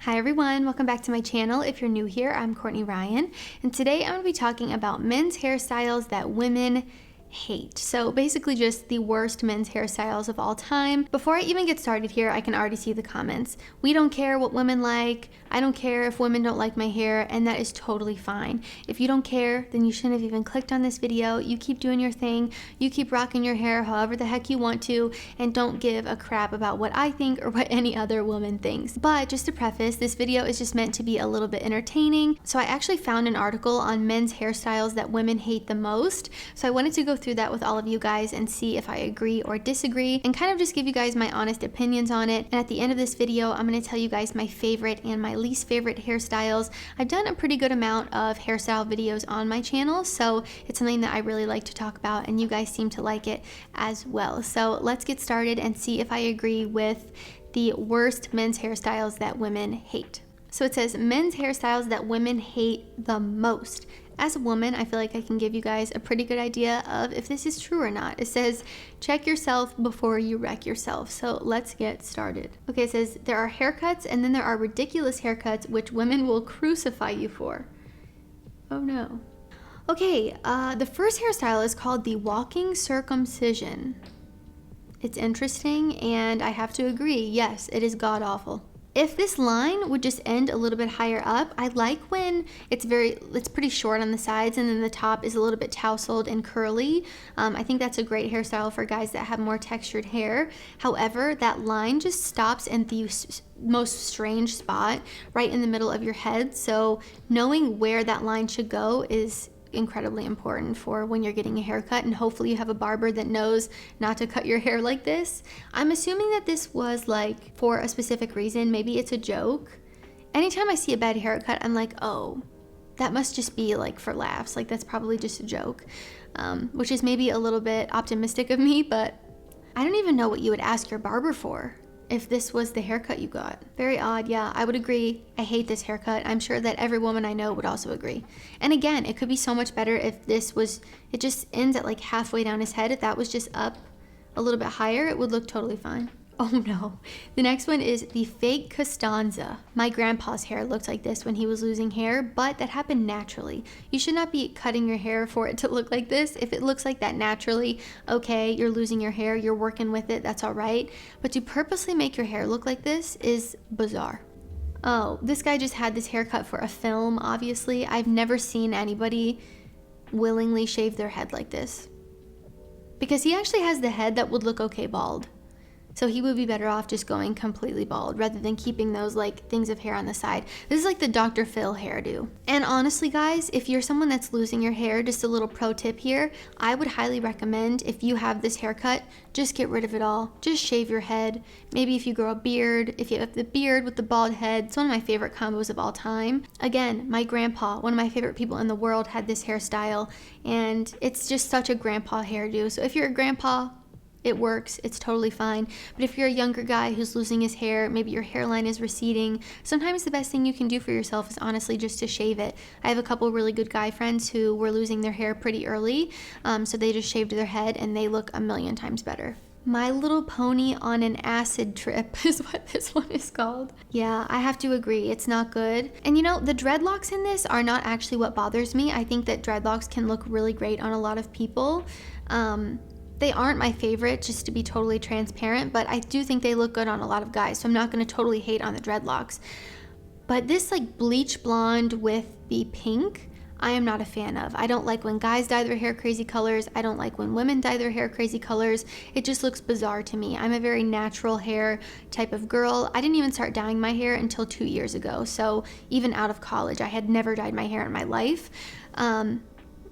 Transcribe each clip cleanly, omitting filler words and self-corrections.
Hi everyone, welcome back to my channel. If you're new here, I'm Courtney Ryan, and today I'm going to be talking about men's hairstyles that women hate. So basically just the worst men's hairstyles of all time. Before I even get started here, I can already see the comments. We don't care what women like. I don't care if women don't like my hair, and that is totally fine. If you don't care, then you shouldn't have even clicked on this video. You keep doing your thing. You keep rocking your hair however the heck you want to, and don't give a crap about what I think or what any other woman thinks. But just to preface, this video is just meant to be a little bit entertaining. So I actually found an article on men's hairstyles that women hate the most. So I wanted to go through that with all of you guys and see if I agree or disagree, and kind of just give you guys my honest opinions on it. And at the end of this video, I'm going to tell you guys my favorite and my least favorite hairstyles. I've done a pretty good amount of hairstyle videos on my channel, so it's something that I really like to talk about, and you guys seem to like it as well. So let's get started and see if I agree with the worst men's hairstyles that women hate. So it says men's hairstyles that women hate the most. As a woman, I feel like I can give you guys a pretty good idea of if this is true or not. It says, check yourself before you wreck yourself. So let's get started. Okay, it says there are haircuts and then there are ridiculous haircuts which women will crucify you for. Oh no. Okay, the first hairstyle is called the Walking Circumcision. It's interesting, and I have to agree, yes, it is god-awful. If this line would just end a little bit higher up, I like when it's pretty short on the sides and then the top is a little bit tousled and curly. I think that's a great hairstyle for guys that have more textured hair. However, that line just stops in the most strange spot right in the middle of your head. So knowing where that line should go is incredibly important for when you're getting a haircut, and hopefully you have a barber that knows not to cut your hair like this. I'm assuming that this was like for a specific reason. Maybe it's a joke. Anytime I see a bad haircut, I'm like, oh, that must just be like for laughs. Like that's probably just a joke, which is maybe a little bit optimistic of me, but I don't even know what you would ask your barber for if this was the haircut you got. Very odd. Yeah, I would agree. I hate this haircut. I'm sure that every woman I know would also agree. And again, it could be so much better if this was, it just ends at like halfway down his head. If that was just up a little bit higher, it would look totally fine. Oh no. The next one is the fake Costanza. My grandpa's hair looked like this when he was losing hair, but that happened naturally. You should not be cutting your hair for it to look like this. If it looks like that naturally, okay, you're losing your hair, you're working with it, that's all right. But to purposely make your hair look like this is bizarre. Oh, this guy just had this haircut for a film, obviously. I've never seen anybody willingly shave their head like this, because he actually has the head that would look okay bald. So he would be better off just going completely bald rather than keeping those like things of hair on the side. This is like the Dr. Phil hairdo. And honestly guys, if you're someone that's losing your hair, just a little pro tip here, I would highly recommend, if you have this haircut, just get rid of it all. Just shave your head. Maybe if you grow a beard, if you have the beard with the bald head, it's one of my favorite combos of all time. Again, my grandpa, one of my favorite people in the world, had this hairstyle, and it's just such a grandpa hairdo. So if you're a grandpa, it works, it's totally fine. But if you're a younger guy who's losing his hair, maybe your hairline is receding, sometimes the best thing you can do for yourself is honestly just to shave it. I have a couple really good guy friends who were losing their hair pretty early, so they just shaved their head and they look a million times better. My Little Pony on an Acid Trip is what this one is called. Yeah, I have to agree, it's not good. And you know, the dreadlocks in this are not actually what bothers me. I think that dreadlocks can look really great on a lot of people. They aren't my favorite, just to be totally transparent, but I do think they look good on a lot of guys, so I'm not going to totally hate on the dreadlocks. But this like bleach blonde with the pink, I am not a fan of. I don't like when guys dye their hair crazy colors. I don't like when women dye their hair crazy colors. It just looks bizarre to me. I'm a very natural hair type of girl. I didn't even start dyeing my hair until 2 years ago, so even out of college, I had never dyed my hair in my life.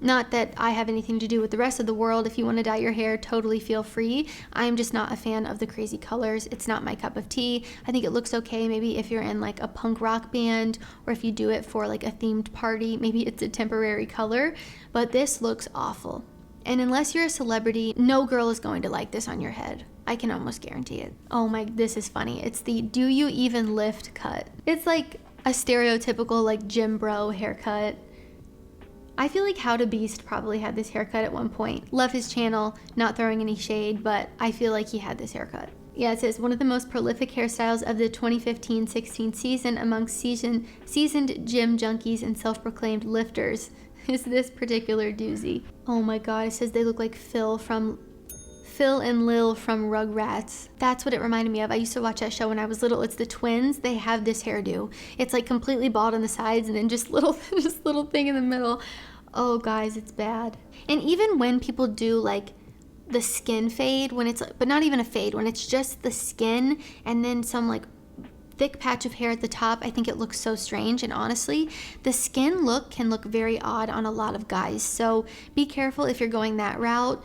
Not that I have anything to do with the rest of the world. If you want to dye your hair, totally feel free. I'm just not a fan of the crazy colors. It's not my cup of tea. I think it looks okay maybe if you're in like a punk rock band, or if you do it for like a themed party, maybe it's a temporary color, but this looks awful. And unless you're a celebrity, no girl is going to like this on your head. I can almost guarantee it. Oh my, this is funny. It's the Do You Even Lift cut. It's like a stereotypical like gym bro haircut. I feel like How to Beast probably had this haircut at one point. Love his channel, not throwing any shade, but I feel like he had this haircut. Yeah, it says one of the most prolific hairstyles of the 2015-16 season amongst seasoned gym junkies and self-proclaimed lifters is this particular doozy. Oh my god, it says they look like Phil and Lil from Rugrats. That's what it reminded me of. I used to watch that show when I was little. It's the twins. They have this hairdo. It's like completely bald on the sides and then just little thing in the middle. Oh guys, it's bad. And even when people do like the skin fade, when it's, but not even a fade, when it's just the skin and then some like thick patch of hair at the top, I think it looks so strange. And honestly, the skin look can look very odd on a lot of guys. So be careful if you're going that route.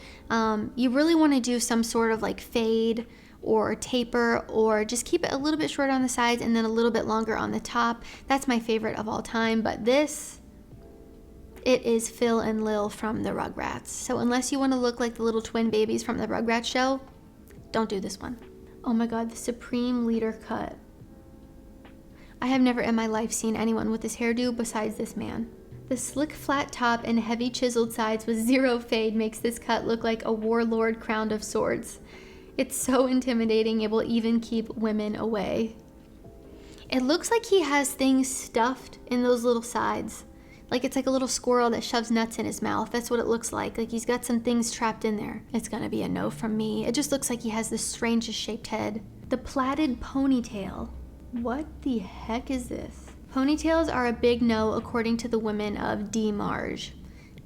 You really want to do some sort of like fade or taper, or just keep it a little bit short on the sides and then a little bit longer on the top. That's my favorite of all time. But this, it is Phil and Lil from the Rugrats. So unless you want to look like the little twin babies from the Rugrats show, don't do this one. Oh my god, the Supreme Leader cut. I have never in my life seen anyone with this hairdo besides this man. The slick flat top and heavy chiseled sides with zero fade makes this cut look like a warlord crowned of swords. It's so intimidating, it will even keep women away. It looks like he has things stuffed in those little sides. Like it's like a little squirrel that shoves nuts in his mouth. That's what it looks like. Like he's got some things trapped in there. It's gonna be a no from me. It just looks like he has the strangest shaped head. The plaited ponytail. What the heck is this? Ponytails are a big no according to the women of DeMarge.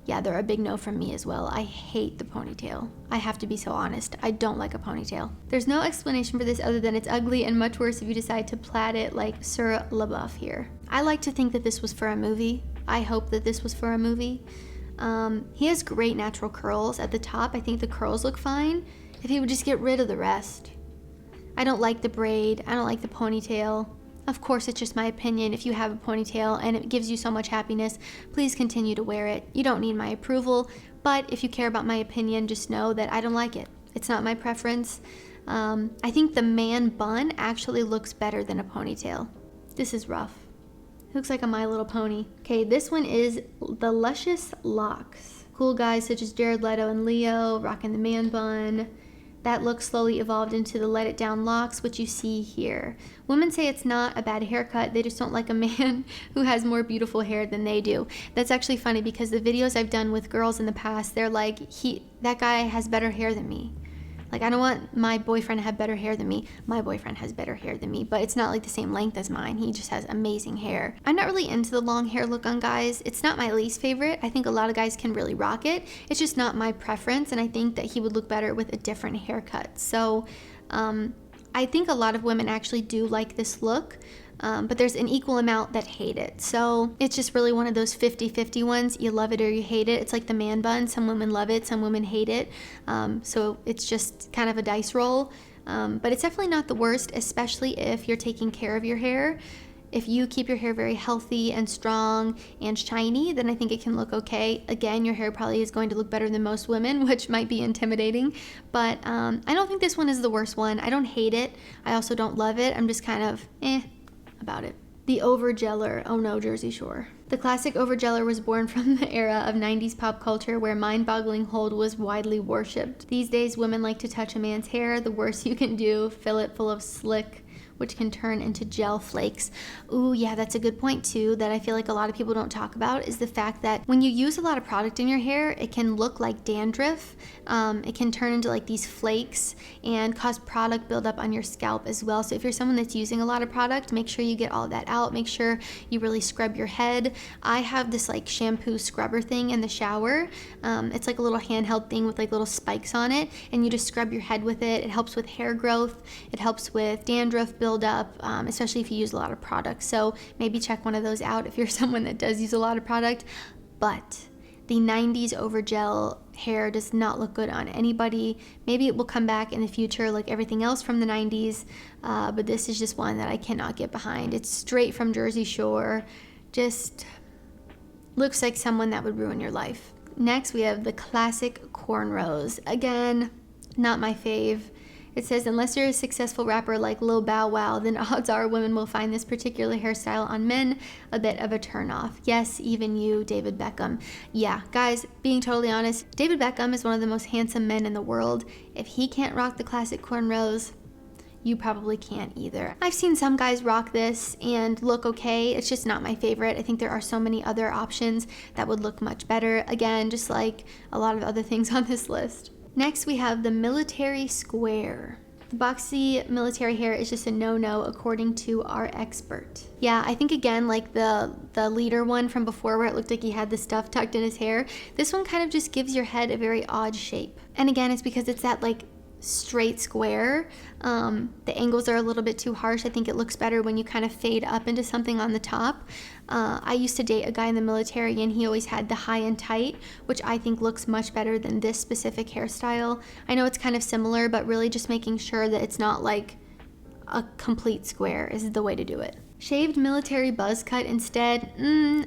Yeah, they're a big no from me as well. I hate the ponytail. I have to be so honest. I don't like a ponytail. There's no explanation for this other than it's ugly and much worse if you decide to plait it like Sir LaBeouf here. I like to think that this was for a movie. I hope that this was for a movie. He has great natural curls at the top. I think the curls look fine if he would just get rid of the rest. I don't like the braid. I don't like the ponytail. Of course, it's just my opinion. If you have a ponytail and it gives you so much happiness, please continue to wear it. You don't need my approval, but if you care about my opinion, just know that I don't like it. It's not my preference. I think the man bun actually looks better than a ponytail. This is rough. It looks like a My Little Pony. Okay, this one is the Luscious Locks. Cool guys such as Jared Leto and Leo rocking the man bun. That look slowly evolved into the Let It Down locks, which you see here. Women say it's not a bad haircut, they just don't like a man who has more beautiful hair than they do. That's actually funny because the videos I've done with girls in the past, they're like, that guy has better hair than me. Like, I don't want my boyfriend to have better hair than me. My boyfriend has better hair than me, but it's not like the same length as mine. He just has amazing hair. I'm not really into the long hair look on guys. It's not my least favorite. I think a lot of guys can really rock it. It's just not my preference, and I think that he would look better with a different haircut. So I think a lot of women actually do like this look. But there's an equal amount that hate it. So it's just really one of those 50-50 ones. You love it or you hate it. It's like the man bun. Some women love it, some women hate it. So it's just kind of a dice roll. But it's definitely not the worst, especially if you're taking care of your hair. If you keep your hair very healthy and strong and shiny, then I think it can look okay. Again, your hair probably is going to look better than most women, which might be intimidating. But I don't think this one is the worst one. I don't hate it. I also don't love it. I'm just kind of about it. The Overgeller. Oh no, Jersey Shore. The classic Overgeller was born from the era of 90s pop culture where mind-boggling hold was widely worshipped. These days, women like to touch a man's hair. The worst you can do, fill it full of slick, which can turn into gel flakes. Ooh, yeah, that's a good point too, that I feel like a lot of people don't talk about, is the fact that when you use a lot of product in your hair, it can look like dandruff. It can turn into like these flakes and cause product buildup on your scalp as well. So if you're someone that's using a lot of product, make sure you get all that out. Make sure you really scrub your head. I have this like shampoo scrubber thing in the shower. It's like a little handheld thing with like little spikes on it, and you just scrub your head with it. It helps with hair growth. It helps with dandruff build up, especially if you use a lot of product. So maybe check one of those out if you're someone that does use a lot of product. But the 90s Overgel hair does not look good on anybody. Maybe it will come back in the future like everything else from the 90s, but this is just one that I cannot get behind. It's straight from Jersey Shore. Just looks like someone that would ruin your life. Next, we have the classic cornrows. Again, not my fave. It says, unless you're a successful rapper like Lil Bow Wow, then odds are women will find this particular hairstyle on men a bit of a turnoff. Yes, even you, David Beckham. Yeah, guys, being totally honest, David Beckham is one of the most handsome men in the world. If he can't rock the classic cornrows, you probably can't either. I've seen some guys rock this and look okay. It's just not my favorite. I think there are so many other options that would look much better. Again, just like a lot of other things on this list. Next, we have the military square. The boxy military hair is just a no-no according to our expert. Yeah, I think again, like the leader one from before where it looked like he had the stuff tucked in his hair, this one kind of just gives your head a very odd shape. And again, it's because it's that like straight square. The angles are a little bit too harsh. I think it looks better when you kind of fade up into something on the top. I used to date a guy in the military and he always had the high and tight, which I think looks much better than this specific hairstyle. I know it's kind of similar, but really just making sure that it's not like a complete square is the way to do it. Shaved military buzz cut instead,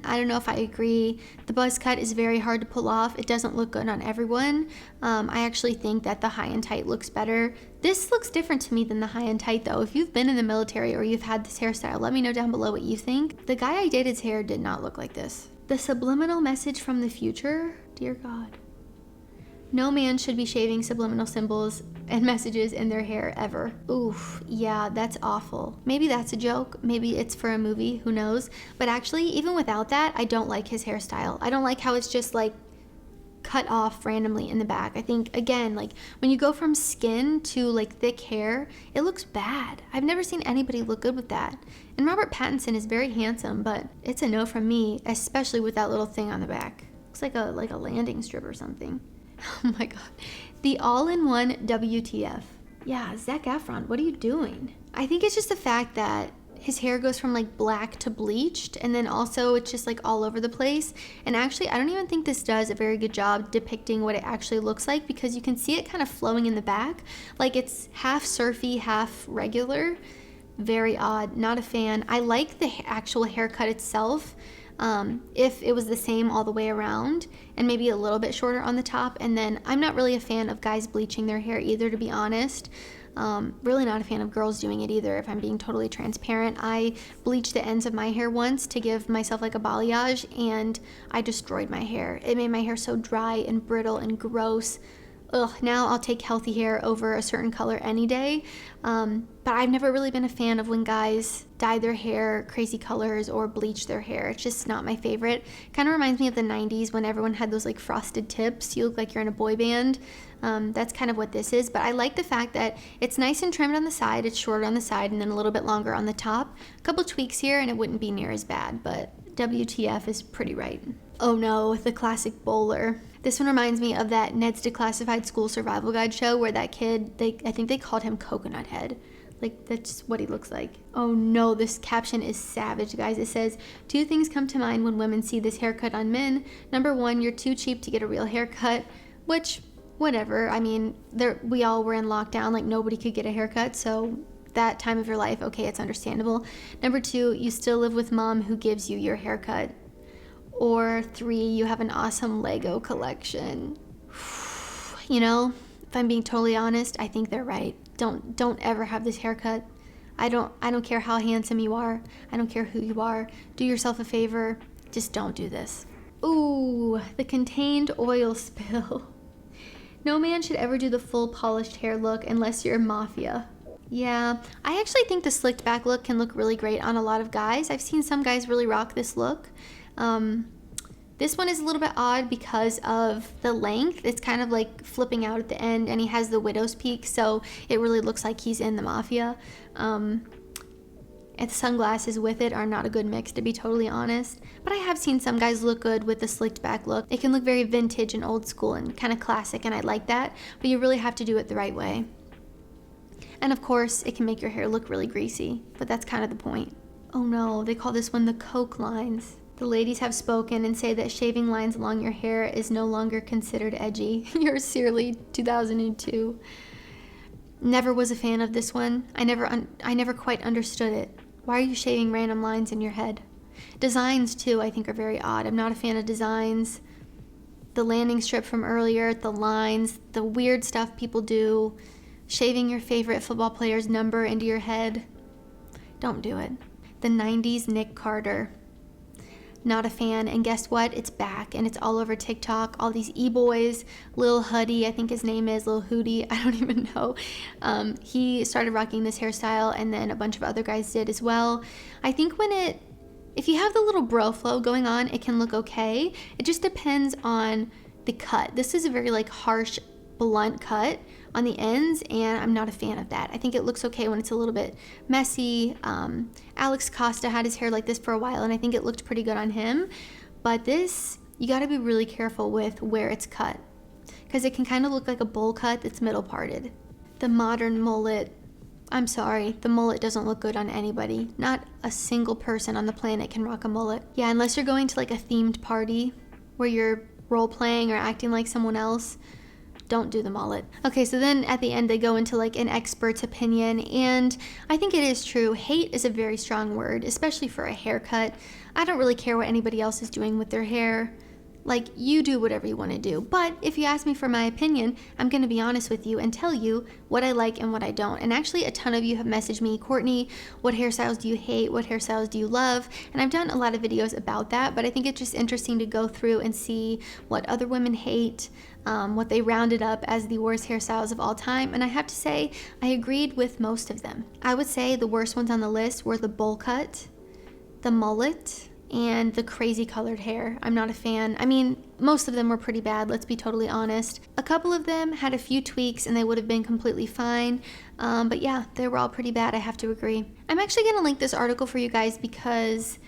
I don't know if I agree. The buzz cut is very hard to pull off. It doesn't look good on everyone. I actually think that the high and tight looks better. This looks different to me than the high and tight though. If you've been in the military or you've had this hairstyle, let me know down below what you think. The guy I dated's hair did not look like this. The subliminal message from the future, dear God. No man should be shaving subliminal symbols and messages in their hair ever. Oof, yeah, that's awful. Maybe that's a joke. Maybe it's for a movie, who knows? But actually, even without that, I don't like his hairstyle. I don't like how it's just like cut off randomly in the back. I think, again, like when you go from skin to like thick hair, it looks bad. I've never seen anybody look good with that. And Robert Pattinson is very handsome, but it's a no from me, especially with that little thing on the back. Looks like a landing strip or something. Oh my God. The all-in-one WTF. Yeah, Zac Efron, what are you doing? I think it's just the fact that his hair goes from like black to bleached, and then also it's just like all over the place. And actually, I don't even think this does a very good job depicting what it actually looks like, because you can see it kind of flowing in the back. Like it's half surfy, half regular. Very odd, not a fan. I like the actual haircut itself. If it was the same all the way around and maybe a little bit shorter on the top. And then I'm not really a fan of guys bleaching their hair either, to be honest. Really not a fan of girls doing it either, if I'm being totally transparent. I bleached the ends of my hair once to give myself like a balayage, and I destroyed my hair. It made my hair so dry and brittle and gross. Ugh, now I'll take healthy hair over a certain color any day. But I've never really been a fan of when guys dye their hair crazy colors or bleach their hair. It's just not my favorite. Kind of reminds me of the 90s when everyone had those like frosted tips. You look like you're in a boy band. That's kind of what this is. But I like the fact that it's nice and trimmed on the side. It's shorter on the side and then a little bit longer on the top. A couple tweaks here and it wouldn't be near as bad, but WTF is pretty right. Oh no, the classic bowler. This one reminds me of that Ned's Declassified School Survival Guide show where that kid, I think they called him Coconut Head. Like, that's what he looks like. Oh no, this caption is savage, guys. It says, 2 things come to mind when women see this haircut on men. Number 1, you're too cheap to get a real haircut, which, whatever. I mean, we all were in lockdown, like nobody could get a haircut, so that time of your life, okay, it's understandable. Number 2, you still live with mom who gives you your haircut. Or 3, you have an awesome Lego collection. You know, if I'm being totally honest, I think they're right. Don't ever have this haircut. I don't care how handsome you are. I don't care who you are. Do yourself a favor. Just don't do this. Ooh, the contained oil spill. No man should ever do the full polished hair look unless you're mafia. Yeah, I actually think the slicked back look can look really great on a lot of guys. I've seen some guys really rock this look. This one is a little bit odd because of the length. It's kind of like flipping out at the end, and he has the widow's peak, so it really looks like he's in the mafia. And the sunglasses with it are not a good mix, to be totally honest. But I have seen some guys look good with the slicked back look. It can look very vintage and old school and kind of classic, and I like that, but you really have to do it the right way. And of course, it can make your hair look really greasy, but that's kind of the point. Oh no, they call this one the Coke lines. The ladies have spoken and say that shaving lines along your hair is no longer considered edgy. Yours sincerely, 2002. Never was a fan of this one. I never quite understood it. Why are you shaving random lines in your head? Designs too, I think, are very odd. I'm not a fan of designs. The landing strip from earlier, the lines, the weird stuff people do, shaving your favorite football player's number into your head. Don't do it. The 90s Nick Carter. Not a fan. And guess what? It's back and it's all over TikTok. All these e-boys, Lil Huddy, I think his name is Lil Hootie, I don't even know. He started rocking this hairstyle, and then a bunch of other guys did as well. I think if you have the little bro flow going on, it can look okay. It just depends on the cut. This is a very like harsh, blunt cut on the ends, and I'm not a fan of that. I think it looks okay when it's a little bit messy. Alex Costa had his hair like this for a while, and I think it looked pretty good on him. But this, you gotta be really careful with where it's cut, because it can kind of look like a bowl cut that's middle parted. The modern mullet, I'm sorry, the mullet doesn't look good on anybody. Not a single person on the planet can rock a mullet. Yeah, unless you're going to like a themed party where you're role playing or acting like someone else, don't do the mullet. Okay, so then at the end they go into like an expert's opinion, and I think it is true. Hate is a very strong word, especially for a haircut. I don't really care what anybody else is doing with their hair. Like, you do whatever you want to do. But if you ask me for my opinion, I'm going to be honest with you and tell you what I like and what I don't. And actually, a ton of you have messaged me, Courtney, what hairstyles do you hate? What hairstyles do you love? And I've done a lot of videos about that, but I think it's just interesting to go through and see what other women hate, what they rounded up as the worst hairstyles of all time. And I have to say, I agreed with most of them. I would say the worst ones on the list were the bowl cut, the mullet, and the crazy colored hair. I'm not a fan. I mean, most of them were pretty bad, let's be totally honest. A couple of them had a few tweaks and they would have been completely fine. But yeah, they were all pretty bad, I have to agree. I'm actually gonna link this article for you guys because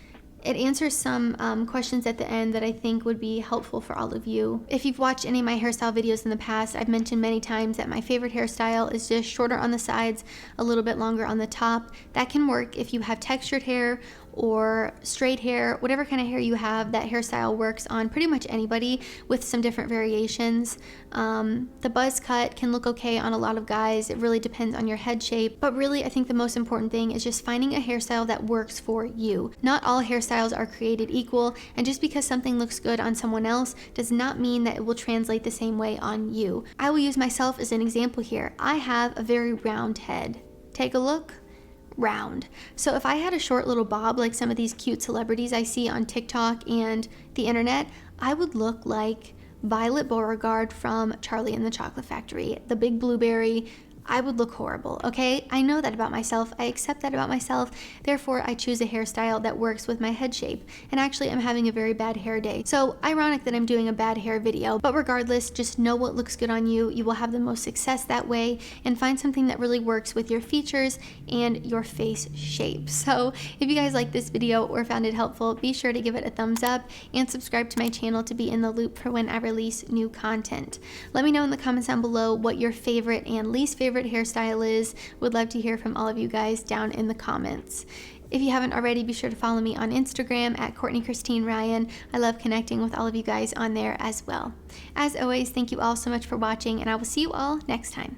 it answers some questions at the end that I think would be helpful for all of you. If you've watched any of my hairstyle videos in the past, I've mentioned many times that my favorite hairstyle is just shorter on the sides, a little bit longer on the top. That can work if you have textured hair or straight hair, whatever kind of hair you have. That hairstyle works on pretty much anybody with some different variations. The buzz cut can look okay on a lot of guys. It really depends on your head shape. But really, I think the most important thing is just finding a hairstyle that works for you. Not all hairstyles are created equal, and just because something looks good on someone else does not mean that it will translate the same way on you. I will use myself as an example here. I have a very round head. Take a look. Round. So if I had a short little bob like some of these cute celebrities I see on TikTok and the internet, I would look like Violet Beauregard from Charlie and the Chocolate Factory, the big blueberry. I would look horrible, okay? I know that about myself. I accept that about myself. Therefore, I choose a hairstyle that works with my head shape. And actually, I'm having a very bad hair day. So ironic that I'm doing a bad hair video. But regardless, just know what looks good on you. You will have the most success that way, and find something that really works with your features and your face shape. So if you guys like this video or found it helpful, be sure to give it a thumbs up and subscribe to my channel to be in the loop for when I release new content. Let me know in the comments down below what your favorite and least favorite hairstyle is. Would love to hear from all of you guys down in the comments. If you haven't already, be sure to follow me on Instagram at Courtney Christine Ryan. I love connecting with all of you guys on there as well. As always, thank you all so much for watching, and I will see you all next time.